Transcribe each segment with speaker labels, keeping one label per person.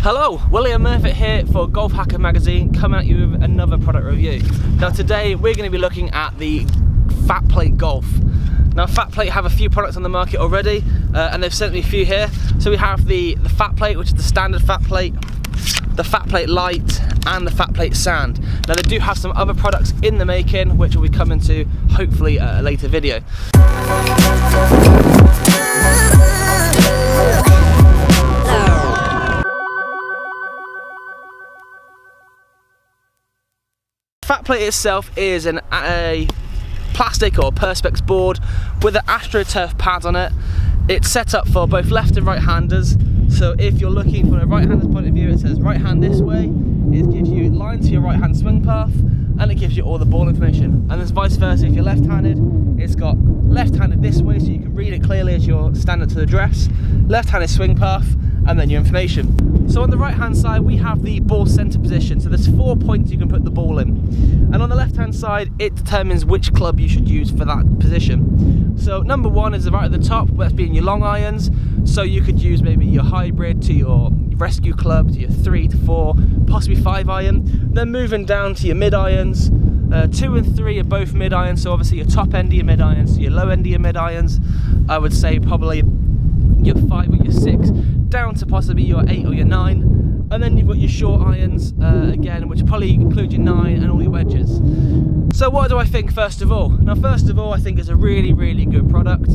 Speaker 1: Hello, William Murfitt here for Golf Hacker magazine, coming at you with another product review. Now today we're going to be looking at the Fatplate Golf. Now Fatplate have a few products on the market already, and they've sent me a few here. So we have the Fatplate, which is the standard Fatplate, the Fatplate Lite, and the Fatplate Sand. Now they do have some other products in the making, which will be coming to hopefully a later video. Fatplate itself is a plastic or perspex board with an AstroTurf pad on it. It's set up for both left and right handers, so if you're looking from a right hander's point of view, it says right hand this way, it gives you lines to your right hand swing path, and it gives you all the ball information. And then vice versa, if you're left handed, it's got left handed this way so you can read it clearly as you're standing to the dress, left handed swing path, and then your information. So on the right hand side we have the ball center position, so there's 4 points you can put the ball in, and on the left hand side it determines which club you should use for that position. So number one is right at the top, that's being your long irons, so you could use maybe your hybrid to your rescue club, to your 3 to 4, possibly 5 iron. Then moving down to your mid irons, 2 and 3 are both mid irons, so obviously your top end of your mid irons, your low end of your mid irons, I would say probably your 5 or your 6 down to possibly your 8 or your 9, and then you've got your short irons again, which probably include your 9 and all your wedges. So what do I think first of all? Now first of all, I think it's a really good product.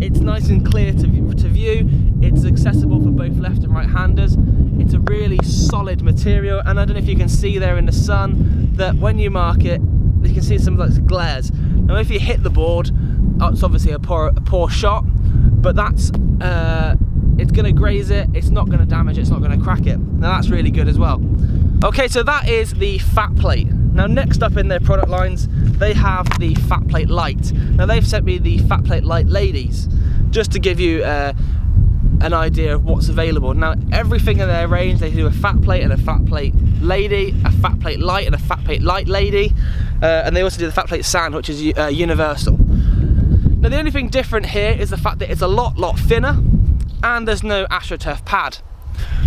Speaker 1: It's nice and clear to view, it's accessible for both left and right handers, it's a really solid material, and I don't know if you can see there in the sun that when you mark it, you can see some of those glares. Now if you hit the board, it's obviously a poor shot, but that's it's going to graze it, it's not going to damage it, it's not going to crack it. Now that's really good as well. Okay, so that is the Fatplate. Now next up in their product lines, they have the Fatplate Lite. Now they've sent me the Fatplate Lite Ladies, just to give you an idea of what's available. Now everything in their range, they do a Fatplate and a Fatplate Lady, a Fatplate Lite and a Fatplate Lite Lady, and they also do the Fatplate Sand, which is universal. Now the only thing different here is the fact that it's a lot thinner, and there's no AstroTurf pad.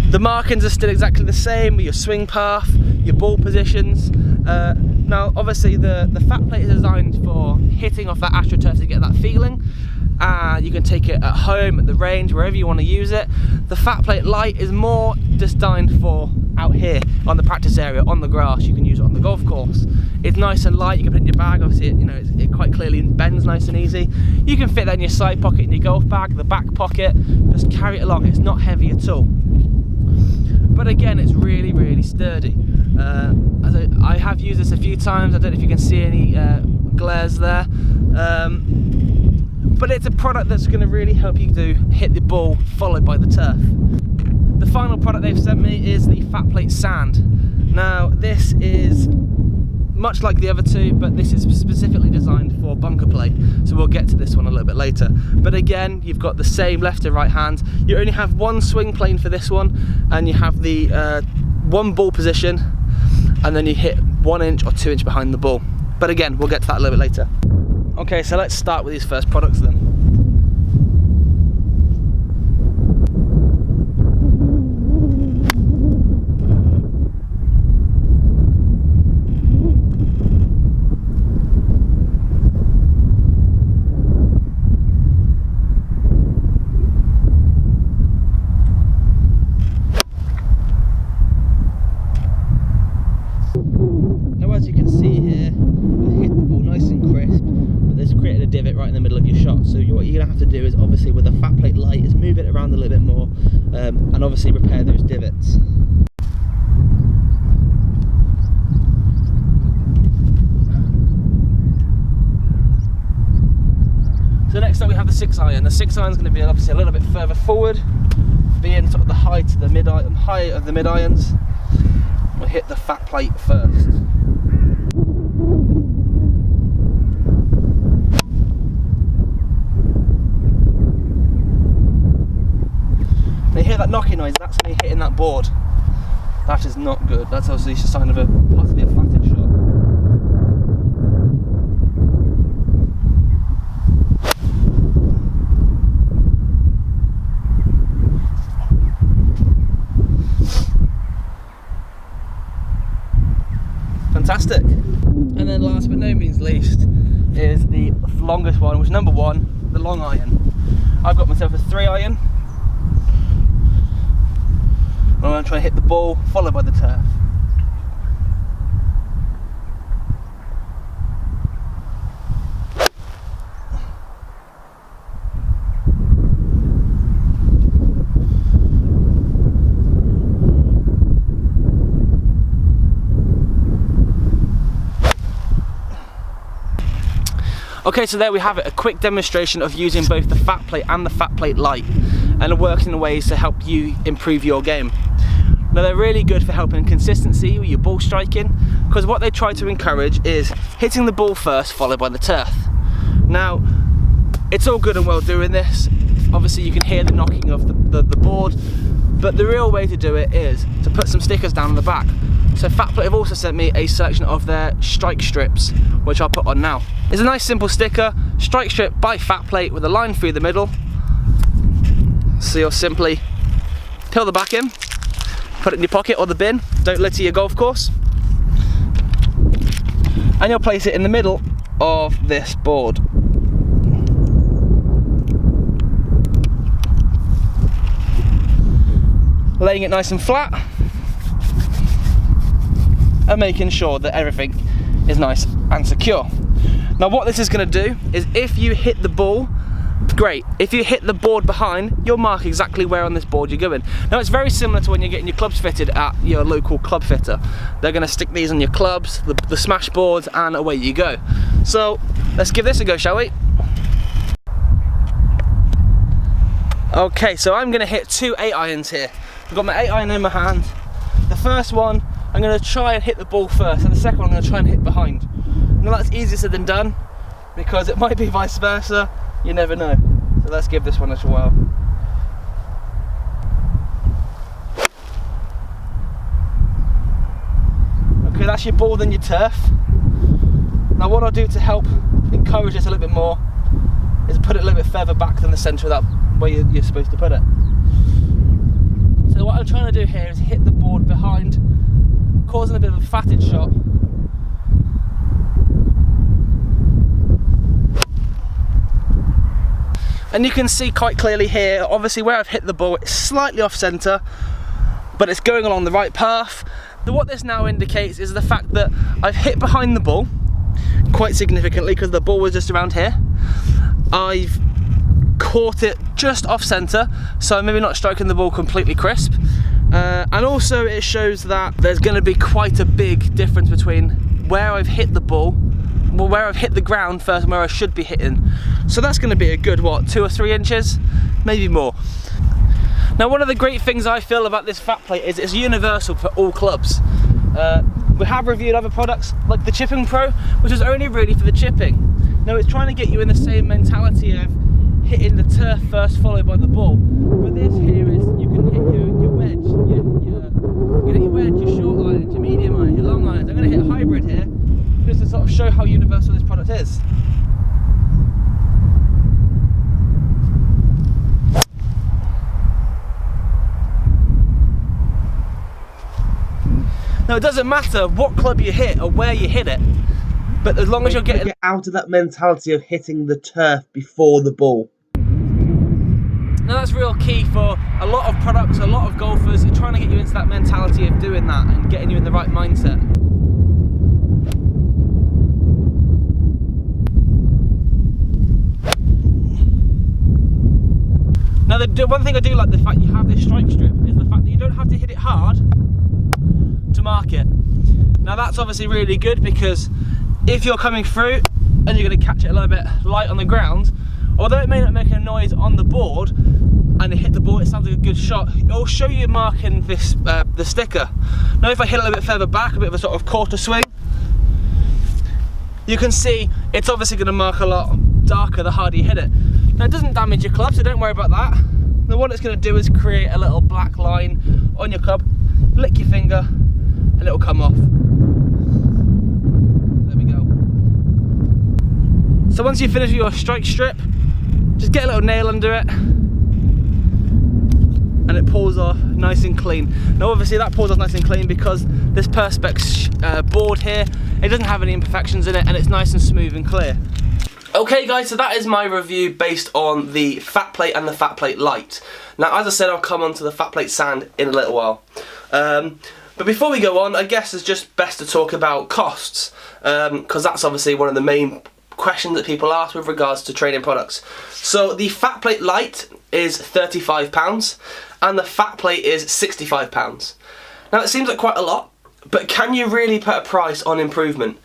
Speaker 1: The markings are still exactly the same with your swing path, your ball positions. Now obviously the Fatplate is designed for hitting off that AstroTurf to get that feeling. You can take it at home, at the range, wherever you want to use it. The Fatplate Lite is more designed for out here on the practice area, on the grass. You can use it on the golf course. It's nice and light, you can put it in your bag, obviously it quite clearly bends nice and easy. You can fit that in your side pocket in your golf bag, the back pocket, just carry it along, it's not heavy at all. But again, it's really sturdy. I have used this a few times, I don't know if you can see any glares there. But it's a product that's going to really help you to hit the ball followed by the turf. The final product they've sent me is the Fatplate Sand. Now this is much like the other two, but this is specifically designed for bunker play, so we'll get to this one a little bit later. But again, you've got the same left and right hand. You only have one swing plane for this one, and you have the one ball position, and then you hit 1 inch or 2 inch behind the ball. But again, we'll get to that a little bit later. Okay, so let's start with these first products then. Now as you can see here, I hit the ball nice and crisp, but there's created a divot right in the middle of your shot. So what you're going to have to do is, obviously with the Fatplate Lite, is move it around a little bit more, and obviously repair those divots. So next up we have the 6 iron. The 6 iron is going to be obviously a little bit further forward, being sort of the height of the mid irons. We'll hit the Fatplate first. Now you hear that knocking noise, that's me hitting that board. That is not good. That's obviously a sign of possibly a flatted shot. plastic. And then last but no means least is the longest one, which is number 1, the long iron. I've got myself a 3 iron. I'm going to try and hit the ball, followed by the turf. Okay, so there we have it, a quick demonstration of using both the FatPlate and the FatPlate Lite, and working in ways to help you improve your game. Now they're really good for helping consistency with your ball striking, because what they try to encourage is hitting the ball first, followed by the turf. Now, it's all good and well doing this. Obviously you can hear the knocking of the board, but the real way to do it is to put some stickers down on the back. So FatPlate have also sent me a selection of their strike strips, which I'll put on now. It's a nice simple sticker, strike strip by FatPlate with a line through the middle. So you'll simply peel the back in, put it in your pocket or the bin, don't litter your golf course. And you'll place it in the middle of this board. Laying it nice and flat, and making sure that everything is nice and secure. Now what this is going to do is, if you hit the ball, great. If you hit the board behind, you'll mark exactly where on this board you're going. Now it's very similar to when you're getting your clubs fitted at your local club fitter. They're going to stick these on your clubs, the smash boards, and away you go. So let's give this a go, shall we? Okay, so I'm going to hit 2 8-irons here. I've got my 8-iron in my hand. The first one, I'm going to try and hit the ball first, and the second one I'm going to try and hit behind. Now that's easier said than done, because it might be vice versa, you never know. So let's give this one a whirl. Okay, that's your ball, then your turf. Now what I'll do to help encourage this a little bit more is put it a little bit further back than the centre of that where you're supposed to put it. So what I'm trying to do here is hit the board behind, causing a bit of a fatted shot. And you can see quite clearly here, obviously where I've hit the ball, it's slightly off centre, but it's going along the right path. What this now indicates is the fact that I've hit behind the ball quite significantly, because the ball was just around here. I've caught it just off centre, so I'm maybe not striking the ball completely crisp. And also it shows that there's going to be quite a big difference between where I've hit the ball, well, where I've hit the ground first and where I should be hitting. So that's going to be a good, what, 2 or 3 inches, maybe more. Now one of the great things I feel about this FatPlate is it's universal for all clubs. We have reviewed other products like the Chipping Pro, which is only really for the chipping. Now it's trying to get you in the same mentality of hitting the turf first, followed by the ball. But this here is, you can hit your wedge, your wedge, your short irons, your medium irons, your long irons. I'm going to hit a hybrid here, just to sort of show how universal this product is. Now it doesn't matter what club you hit or where you hit it, but as long as you're getting out of that mentality of hitting the turf before the ball. Now that's real key for a lot of products, a lot of golfers. You're trying to get you into that mentality of doing that and getting you in the right mindset. Now the one thing I do like the fact you have this strike strip is the fact that you don't have to hit it hard to mark it. Now that's obviously really good, because if you're coming through and you're going to catch it a little bit light on the ground, although it may not make a noise on the board and it hit the ball, it sounds like a good shot, it'll show you marking this the sticker. Now if I hit a little bit further back, a bit of a sort of quarter swing, you can see it's obviously going to mark a lot darker the harder you hit it. Now it doesn't damage your club, so don't worry about that. Now what it's going to do is create a little black line on your club, lick your finger and it'll come off. There we go. So once you finish with your strike strip, just get a little nail under it and it pulls off nice and clean. Now obviously that pulls off nice and clean because this Perspex board here, it doesn't have any imperfections in it, and it's nice and smooth and clear. Okay guys, so that is my review based on the FatPlate and the FatPlate Lite. Now as I said, I'll come on to the FatPlate Sand in a little while. But before we go on, I guess it's just best to talk about costs, because that's obviously one of the main questions that people ask with regards to training products. So the FatPlate Lite is £35 and the FatPlate is £65. Now it seems like quite a lot, but can you really put a price on improvement?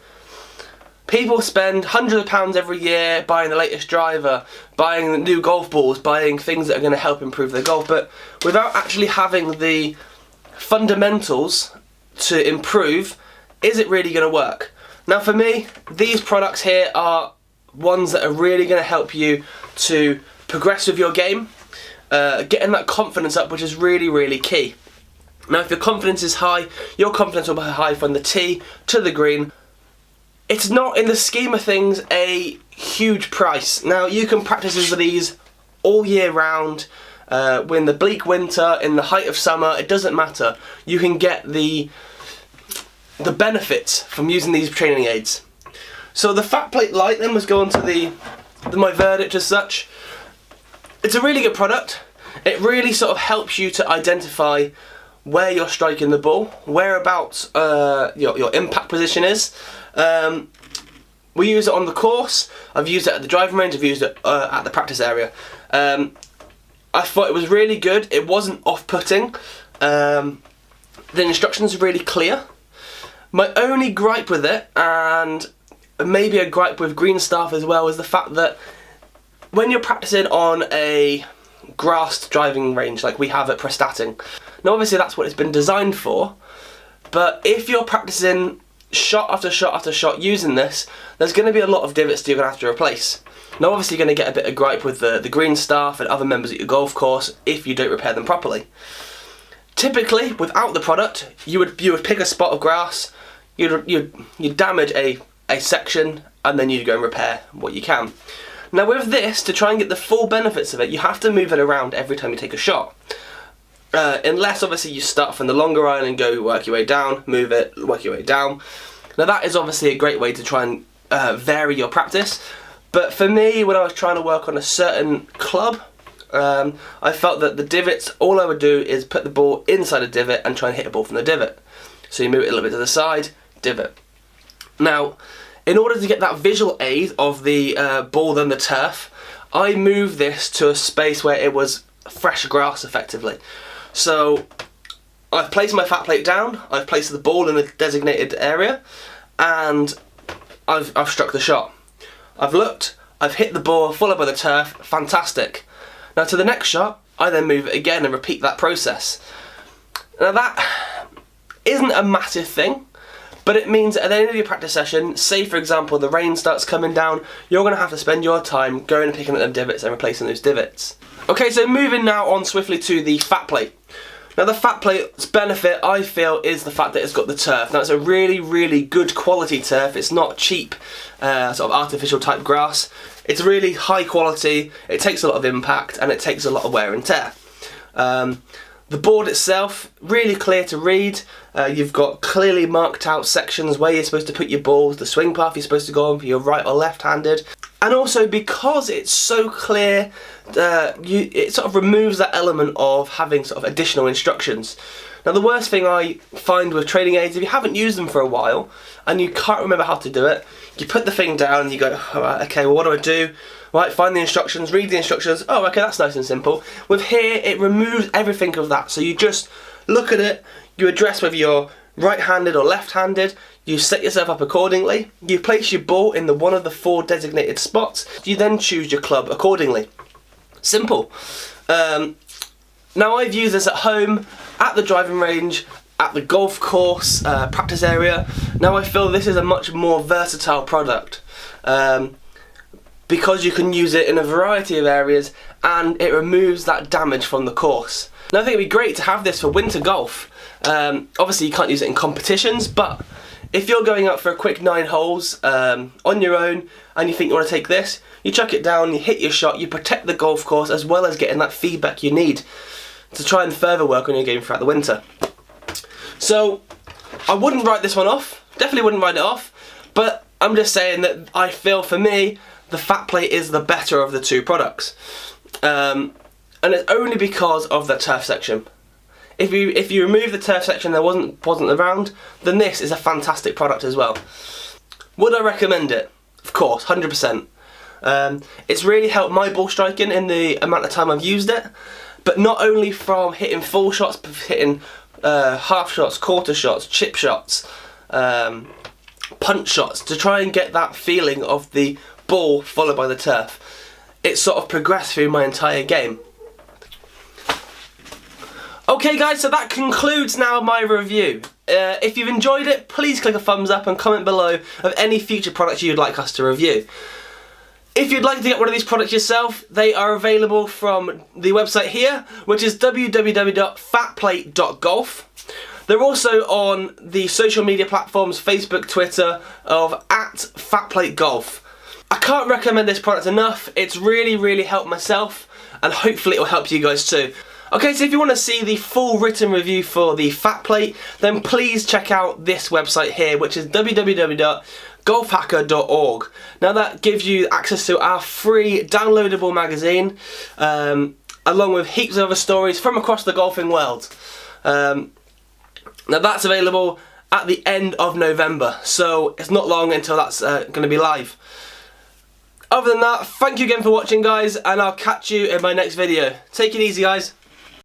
Speaker 1: People spend hundreds of pounds every year buying the latest driver, buying new golf balls, buying things that are going to help improve their golf, but without actually having the fundamentals to improve, is it really going to work? Now for me, these products here are ones that are really going to help you to progress with your game, getting that confidence up, which is really, really key. Now if your confidence is high, your confidence will be high from the tee to the green. It's not, in the scheme of things, a huge price. Now you can practice with these all year round, in the bleak winter, in the height of summer, it doesn't matter. You can get the benefits from using these training aids. So the FatPlate Lite then was going to my verdict as such. It's a really good product. It really sort of helps you to identify where you're striking the ball, whereabouts your impact position is. We use it on the course, I've used it at the driving range, I've used it at the practice area. I thought it was really good, it wasn't off-putting, the instructions are really clear. My only gripe with it, and maybe a gripe with green staff as well, is the fact that when you're practicing on a grassed driving range like we have at Prestatting, now obviously that's what it's been designed for, but if you're practicing shot after shot after shot using this, there's going to be a lot of divots that you're going to have to replace. Now obviously you're going to get a bit of gripe with the green staff and other members at your golf course if you don't repair them properly. Typically, without the product, you would pick a spot of grass, you'd damage a section, and then you'd go and repair what you can. Now with this, to try and get the full benefits of it, you have to move it around every time you take a shot. Unless obviously you start from the longer iron and go work your way down, move it, work your way down. Now that is obviously a great way to try and vary your practice, but for me, when I was trying to work on a certain club, I felt that the divots, all I would do is put the ball inside a divot and try and hit a ball from the divot. So you move it a little bit to the side, divot. Now, in order to get that visual aid of the ball and the turf, I moved this to a space where it was fresh grass effectively. So I've placed my FatPlate down, I've placed the ball in a designated area, and I've struck the shot. I've looked, I've hit the ball, followed by the turf, fantastic. Now to the next shot, I then move it again and repeat that process. Now that isn't a massive thing, but it means at the end of your practice session, say for example the rain starts coming down, you're going to have to spend your time going and picking up them divots and replacing those divots. Okay, so moving now on swiftly to the FatPlate. Now the FatPlate's benefit, I feel, is the fact that it's got the turf. Now it's a really, really good quality turf. It's not cheap, sort of artificial type grass. It's really high quality, it takes a lot of impact, and it takes a lot of wear and tear. The board itself, really clear to read. You've got clearly marked out sections where you're supposed to put your balls, the swing path you're supposed to go on for your right or left-handed. And also because it's so clear, it sort of removes that element of having sort of additional instructions. Now the worst thing I find with training aids, if you haven't used them for a while and you can't remember how to do it, you put the thing down and you go, alright, okay, well what do I do? Right, find the instructions, read the instructions, oh okay, that's nice and simple. With here, it removes everything of that, so you just look at it, you address whether you're right-handed or left-handed, you set yourself up accordingly, you place your ball in one of the 4 designated spots, you then choose your club accordingly. Simple. Now I've used this at home, at the driving range, at the golf course, practice area. Now I feel this is a much more versatile product because you can use it in a variety of areas and it removes that damage from the course. Now I think it'd be great to have this for winter golf. Obviously you can't use it in competitions, but if you're going out for a quick 9 holes on your own and you think you want to take this, you chuck it down, you hit your shot, you protect the golf course as well as getting that feedback you need. to try and further work on your game throughout the winter. So I wouldn't write this one off, definitely wouldn't write it off, but I'm just saying that I feel for me the FatPlate is the better of the two products, and it's only because of the turf section. If you remove the turf section that wasn't around, then this is a fantastic product as well. Would I recommend it? Of course, 100%. It's really helped my ball striking in the amount of time I've used it, but not only from hitting full shots, but hitting half shots, quarter shots, chip shots, punch shots, to try and get that feeling of the ball followed by the turf. It sort of progressed through my entire game. Okay guys, so that concludes now my review. If you've enjoyed it, please click a thumbs up and comment below of any future products you'd like us to review. If you'd like to get one of these products yourself, they are available from the website here, which is www.fatplate.golf. They're also on the social media platforms, Facebook, Twitter, of @FatPlate Golf. I can't recommend this product enough. It's really helped myself, and hopefully it will help you guys too. Okay, so if you want to see the full written review for the FatPlate, then please check out this website here, which is www.golfhacker.org. Now that gives you access to our free downloadable magazine, along with heaps of other stories from across the golfing world. Now that's available at the end of November, so it's not long until that's going to be live. Other than that, thank you again for watching guys, and I'll catch you in my next video. Take it easy guys.